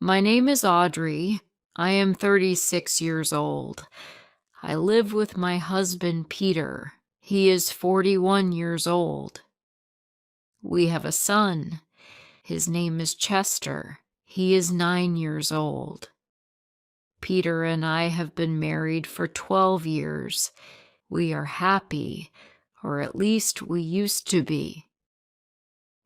My name is Audrey. I am 36 years old. I live with my husband, Peter. He is 41 years old. We have a son. His name is Chester. He is 9 years old. Peter and I have been married for 12 years. We are happy, or at least we used to be.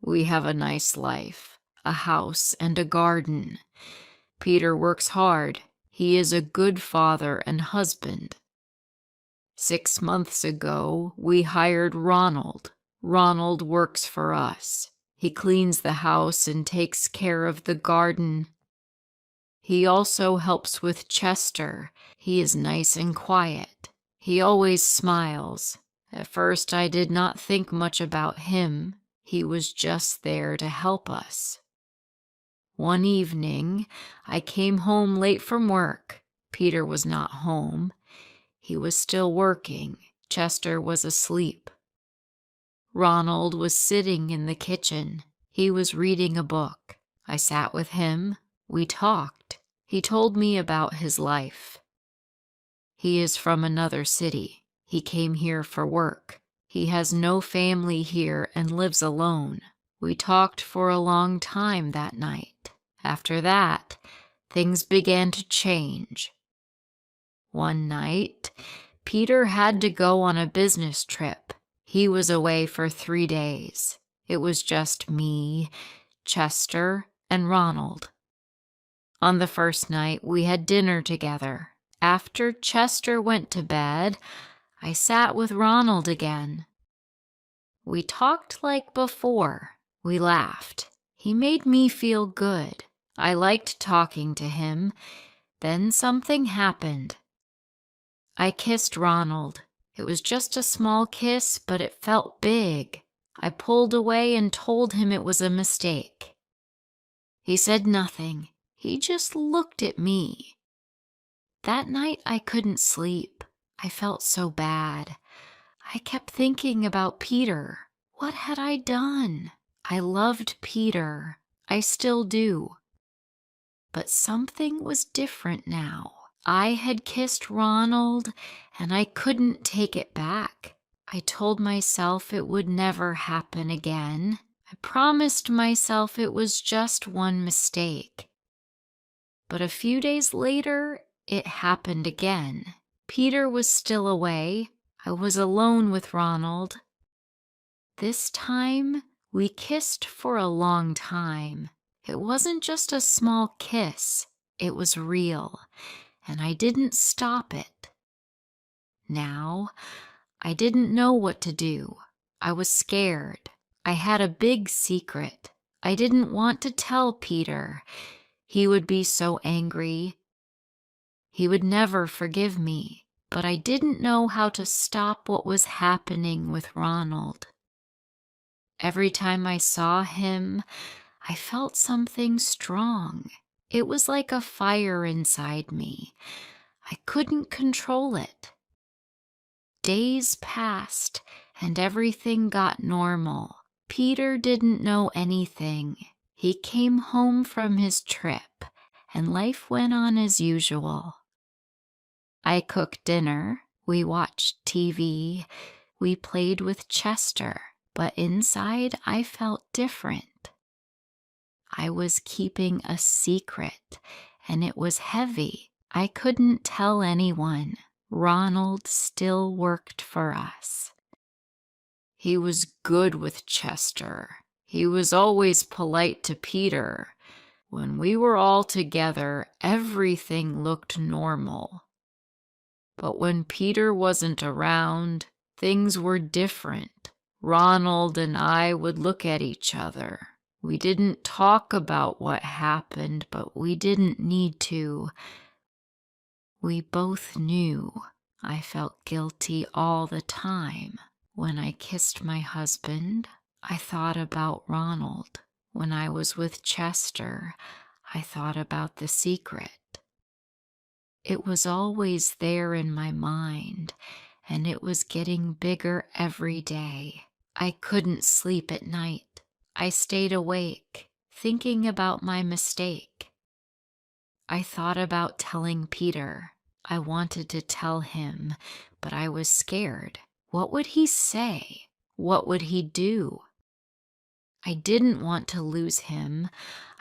We have a nice life, a house and a garden. Peter works hard. He is a good father and husband. 6 months ago, we hired Ronald. Ronald works for us. He cleans the house and takes care of the garden. He also helps with Chester. He is nice and quiet. He always smiles. At first, I did not think much about him. He was just there to help us. One evening, I came home late from work. Peter was not home. He was still working. Chester was asleep. Ronald was sitting in the kitchen. He was reading a book. I sat with him. We talked. He told me about his life. He is from another city. He came here for work. He has no family here and lives alone. We talked for a long time that night. After that, things began to change. One night, Peter had to go on a business trip. He was away for 3 days. It was just me, Chester, and Ronald. On the first night, we had dinner together. After Chester went to bed, I sat with Ronald again. We talked like before. We laughed. He made me feel good. I liked talking to him. Then something happened. I kissed Ronald. It was just a small kiss, but it felt big. I pulled away and told him it was a mistake. He said nothing. He just looked at me. That night I couldn't sleep. I felt so bad. I kept thinking about Peter. What had I done? I loved Peter. I still do. But something was different now. I had kissed Ronald, and I couldn't take it back. I told myself it would never happen again. I promised myself it was just one mistake. But a few days later, it happened again. Peter was still away. I was alone with Ronald. This time, we kissed for a long time. It wasn't just a small kiss. It was real, and I didn't stop it. Now, I didn't know what to do. I was scared. I had a big secret. I didn't want to tell Peter. He would be so angry. He would never forgive me, but I didn't know how to stop what was happening with Ronald. Every time I saw him, I felt something strong. It was like a fire inside me. I couldn't control it. Days passed, and everything got normal. Peter didn't know anything. He came home from his trip, and life went on as usual. I cooked dinner, we watched TV, we played with Chester, but inside I felt different. I was keeping a secret, and it was heavy. I couldn't tell anyone. Ronald still worked for us. He was good with Chester. He was always polite to Peter. When we were all together, everything looked normal. But when Peter wasn't around, things were different. Ronald and I would look at each other. We didn't talk about what happened, but we didn't need to. We both knew. I felt guilty all the time. When I kissed my husband, I thought about Ronald. When I was with Chester, I thought about the secret. It was always there in my mind, and it was getting bigger every day. I couldn't sleep at night. I stayed awake, thinking about my mistake. I thought about telling Peter. I wanted to tell him, but I was scared. What would he say? What would he do? I didn't want to lose him.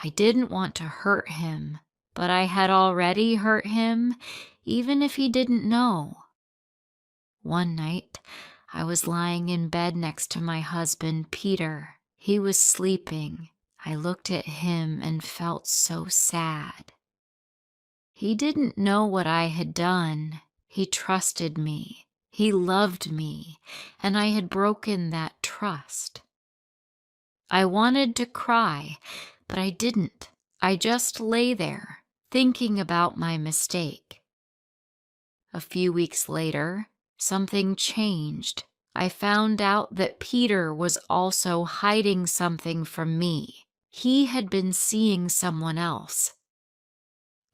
I didn't want to hurt him, but I had already hurt him, even if he didn't know. One night, I was lying in bed next to my husband, Peter. He was sleeping. I looked at him and felt so sad. He didn't know what I had done. He trusted me. He loved me, and I had broken that trust. I wanted to cry, but I didn't. I just lay there, thinking about my mistake. A few weeks later, something changed. I found out that Peter was also hiding something from me. He had been seeing someone else.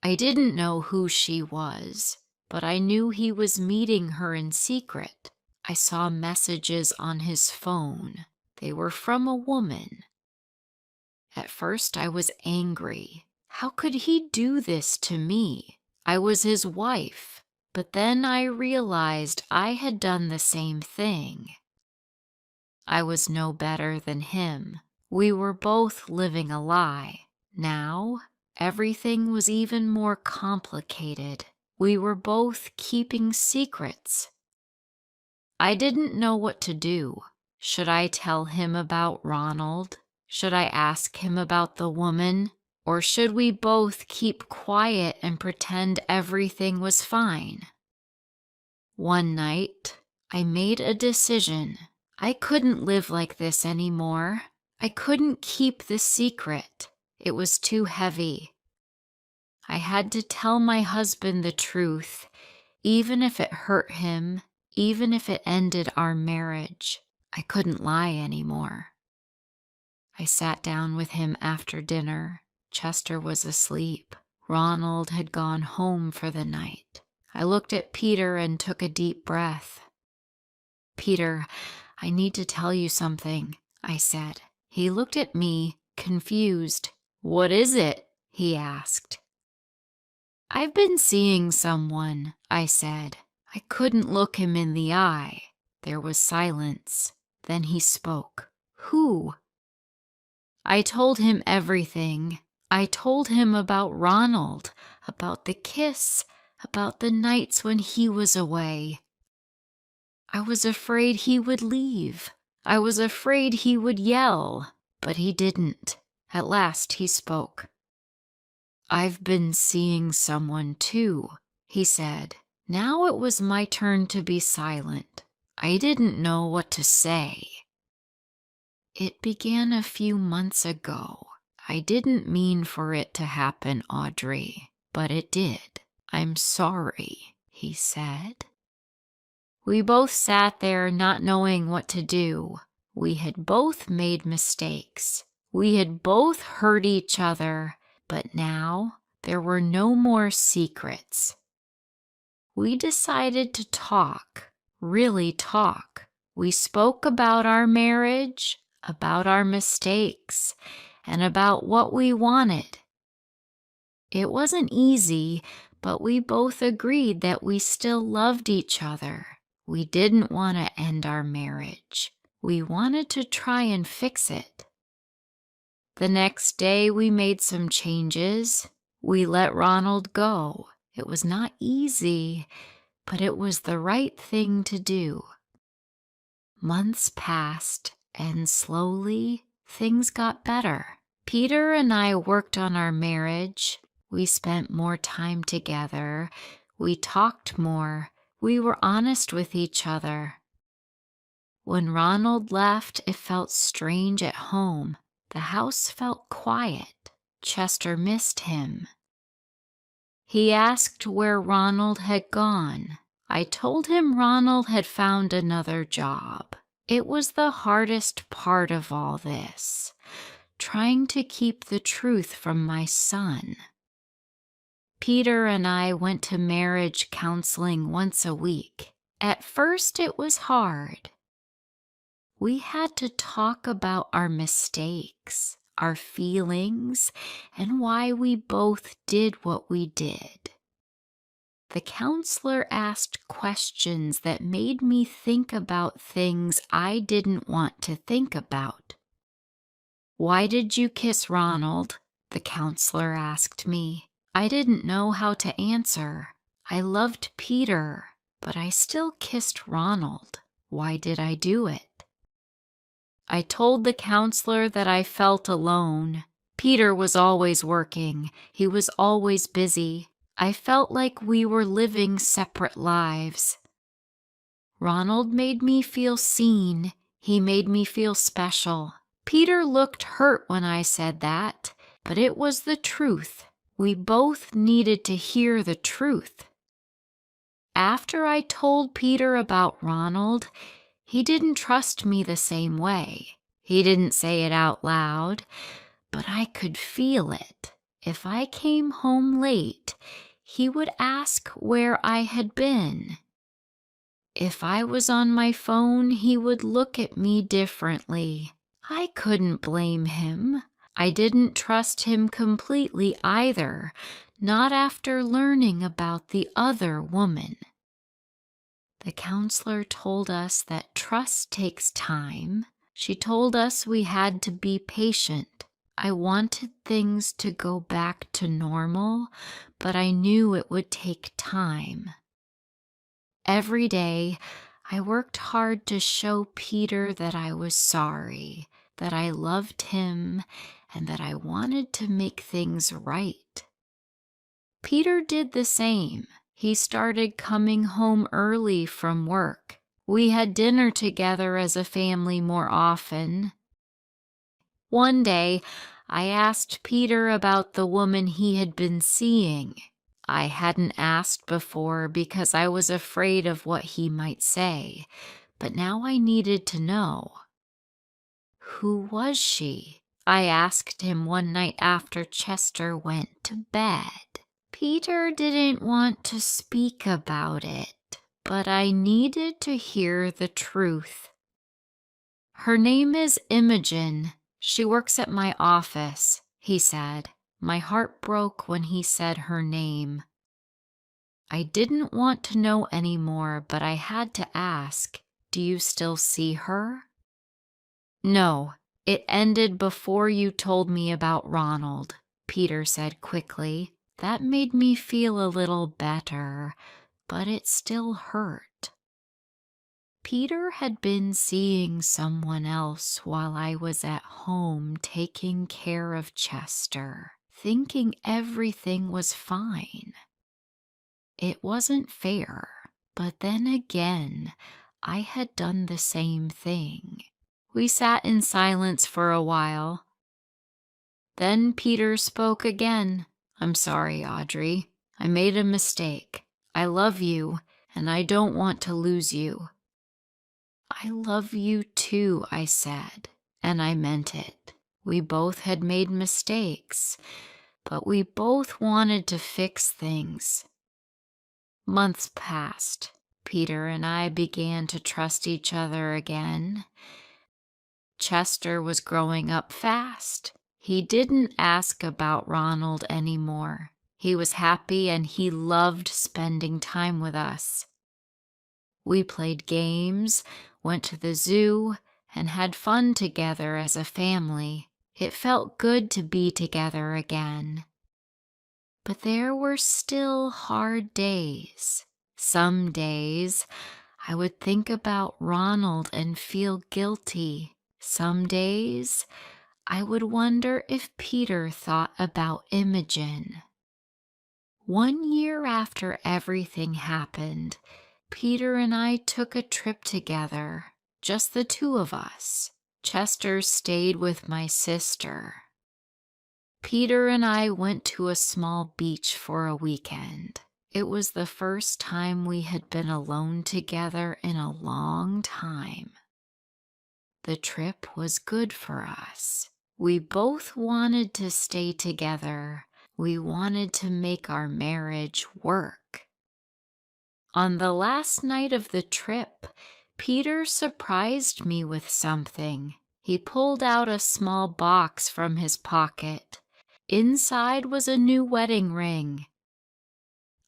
I didn't know who she was, but I knew he was meeting her in secret. I saw messages on his phone. They were from a woman. At first I was angry. How could he do this to me? I was his wife. But then I realized I had done the same thing. I was no better than him. We were both living a lie. Now, everything was even more complicated. We were both keeping secrets. I didn't know what to do. Should I tell him about Ronald? Should I ask him about the woman? Or should we both keep quiet and pretend everything was fine? One night, I made a decision. I couldn't live like this anymore. I couldn't keep the secret. It was too heavy. I had to tell my husband the truth, even if it hurt him, even if it ended our marriage. I couldn't lie anymore. I sat down with him after dinner. Chester was asleep. Ronald had gone home for the night. I looked at Peter and took a deep breath. "Peter, I need to tell you something," I said. He looked at me, confused. "What is it?" he asked. "I've been seeing someone," I said. I couldn't look him in the eye. There was silence. Then he spoke. "Who?" I told him everything. I told him about Ronald, about the kiss, about the nights when he was away. I was afraid he would leave. I was afraid he would yell, but he didn't. At last he spoke. "I've been seeing someone too," he said. Now it was my turn to be silent. I didn't know what to say. "It began a few months ago. I didn't mean for it to happen, Audrey, but it did. I'm sorry," he said. We both sat there not knowing what to do. We had both made mistakes. We had both hurt each other, but now there were no more secrets. We decided to talk, really talk. We spoke about our marriage, about our mistakes, and about what we wanted. It wasn't easy, but we both agreed that we still loved each other. We didn't want to end our marriage. We wanted to try and fix it. The next day, we made some changes. We let Ronald go. It was not easy, but it was the right thing to do. Months passed, and slowly, things got better. Peter and I worked on our marriage. We spent more time together. We talked more. We were honest with each other. When Ronald left, it felt strange at home. The house felt quiet. Chester missed him. He asked where Ronald had gone. I told him Ronald had found another job. It was the hardest part of all this, trying to keep the truth from my son. Peter and I went to marriage counseling once a week. At first, it was hard. We had to talk about our mistakes, our feelings, and why we both did what we did. The counselor asked questions that made me think about things I didn't want to think about. "Why did you kiss Ronald?" the counselor asked me. I didn't know how to answer. I loved Peter, but I still kissed Ronald. Why did I do it? I told the counselor that I felt alone. Peter was always working. He was always busy. I felt like we were living separate lives. Ronald made me feel seen. He made me feel special. Peter looked hurt when I said that, but it was the truth. We both needed to hear the truth. After I told Peter about Ronald, he didn't trust me the same way. He didn't say it out loud, but I could feel it. If I came home late, he would ask where I had been. If I was on my phone, he would look at me differently. I couldn't blame him. I didn't trust him completely either, not after learning about the other woman. The counselor told us that trust takes time. She told us we had to be patient. I wanted things to go back to normal, but I knew it would take time. Every day, I worked hard to show Peter that I was sorry, that I loved him, and that I wanted to make things right. Peter did the same. He started coming home early from work. We had dinner together as a family more often. One day, I asked Peter about the woman he had been seeing. I hadn't asked before because I was afraid of what he might say, but now I needed to know. Who was she? I asked him one night after Chester went to bed. Peter didn't want to speak about it, but I needed to hear the truth. Her name is Imogen. She works at my office, he said. My heart broke when he said her name. I didn't want to know anymore, but I had to ask, do you still see her? No, it ended before you told me about Ronald, Peter said quickly. That made me feel a little better, but it still hurt. Peter had been seeing someone else while I was at home taking care of Chester, thinking everything was fine. It wasn't fair, but then again, I had done the same thing. We sat in silence for a while. Then Peter spoke again. I'm sorry, Audrey. I made a mistake. I love you, and I don't want to lose you. I love you too, I said, and I meant it. We both had made mistakes, but we both wanted to fix things. Months passed. Peter and I began to trust each other again. Chester was growing up fast. He didn't ask about Ronald anymore. He was happy and he loved spending time with us. We played games, went to the zoo, and had fun together as a family. It felt good to be together again. But there were still hard days. Some days I would think about Ronald and feel guilty. Some days I would wonder if Peter thought about Imogen. 1 year after everything happened, Peter and I took a trip together, just the two of us. Chester stayed with my sister. Peter and I went to a small beach for a weekend. It was the first time we had been alone together in a long time. The trip was good for us. We both wanted to stay together. We wanted to make our marriage work. On the last night of the trip, Peter surprised me with something. He pulled out a small box from his pocket. Inside was a new wedding ring.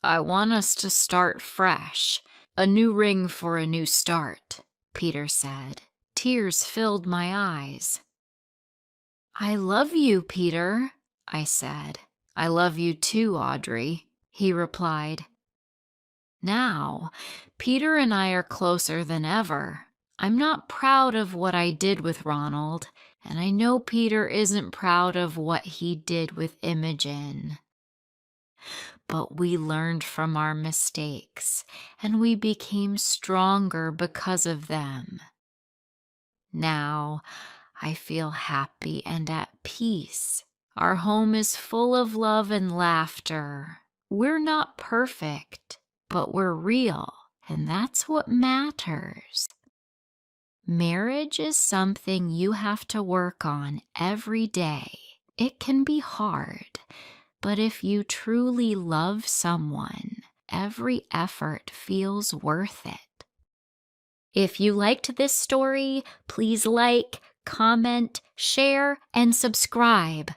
"I want us to start fresh. A new ring for a new start," Peter said. Tears filled my eyes. "I love you, Peter," I said. "I love you too, Audrey," he replied. Now, Peter and I are closer than ever. I'm not proud of what I did with Ronald, and I know Peter isn't proud of what he did with Imogen. But we learned from our mistakes, and we became stronger because of them. Now, I feel happy and at peace. Our home is full of love and laughter. We're not perfect, but we're real, and that's what matters. Marriage is something you have to work on every day. It can be hard, but if you truly love someone, every effort feels worth it. If you liked this story, please like, comment, share, and subscribe.